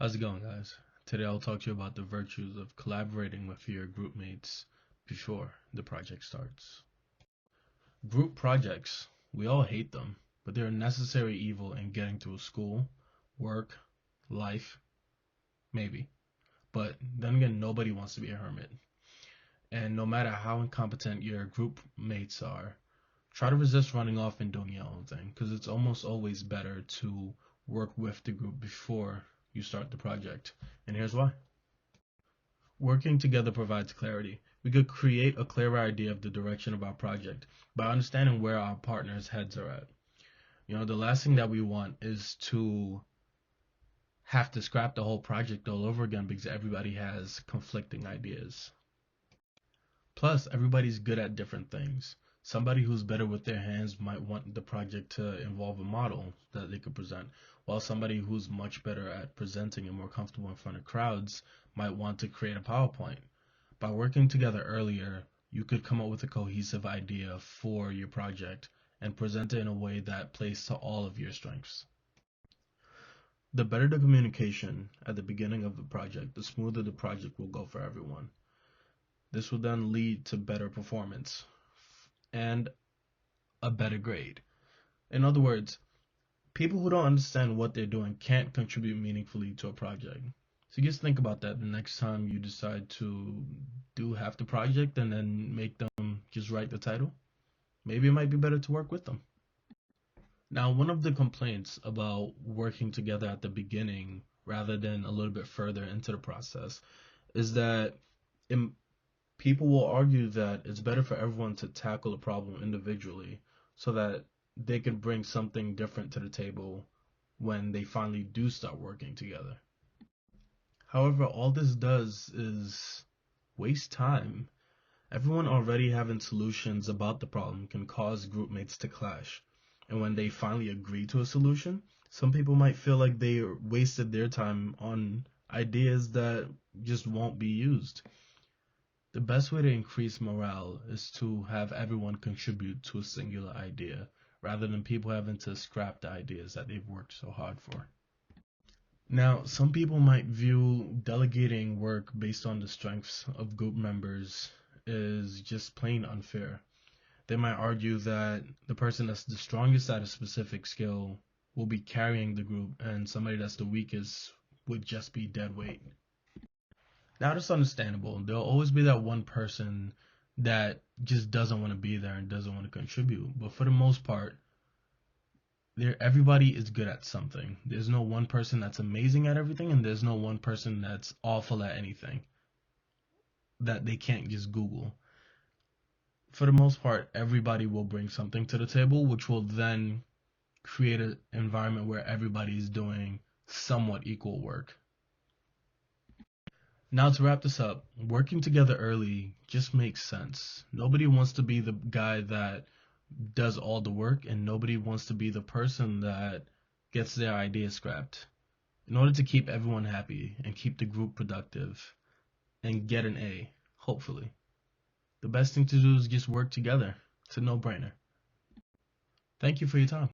How's it going, guys? Today I'll talk to you about the virtues of collaborating with your group mates before the project starts. Group projects, we all hate them, but they're a necessary evil in getting through school, work, life, maybe. But then again, nobody wants to be a hermit. And no matter how incompetent your group mates are, try to resist running off and doing your own thing, because it's almost always better to work with the group before you start the project. And here's why. Working together provides clarity. We could create a clearer idea of the direction of our project by understanding where our partners' heads are at. The last thing that we want is to have to scrap the whole project all over again because everybody has conflicting ideas. Plus, everybody's good at different things. Somebody who's better with their hands might want the project to involve a model that they could present, while somebody who's much better at presenting and more comfortable in front of crowds might want to create a PowerPoint. By working together earlier, you could come up with a cohesive idea for your project and present it in a way that plays to all of your strengths. The better the communication at the beginning of the project, the smoother the project will go for everyone. This will then lead to better performance and a better grade. In other words, people who don't understand what they're doing can't contribute meaningfully to a project. So just think about that the next time you decide to do half the project and then make them just write the title. Maybe it might be better to work with them. Now, one of the complaints about working together at the beginning rather than a little bit further into the process is that it, people will argue that it's better for everyone to tackle a problem individually so that they can bring something different to the table when they finally do start working together. However, all this does is waste time. Everyone already having solutions about the problem can cause group mates to clash. And when they finally agree to a solution, some people might feel like they wasted their time on ideas that just won't be used. The best way to increase morale is to have everyone contribute to a singular idea rather than people having to scrap the ideas that they've worked so hard for. Now, some people might view delegating work based on the strengths of group members is just plain unfair. They might argue that the person that's the strongest at a specific skill will be carrying the group and somebody that's the weakest would just be dead weight. Now, that's understandable. There'll always be that one person that just doesn't want to be there and doesn't want to contribute. But for the most part, everybody is good at something. There's no one person that's amazing at everything, and there's no one person that's awful at anything that they can't just Google. For the most part, everybody will bring something to the table, which will then create an environment where everybody's doing somewhat equal work. Now, to wrap this up, working together early just makes sense. Nobody wants to be the guy that does all the work, and nobody wants to be the person that gets their ideas scrapped. In order to keep everyone happy and keep the group productive and get an A, hopefully, the best thing to do is just work together. It's a no-brainer. Thank you for your time.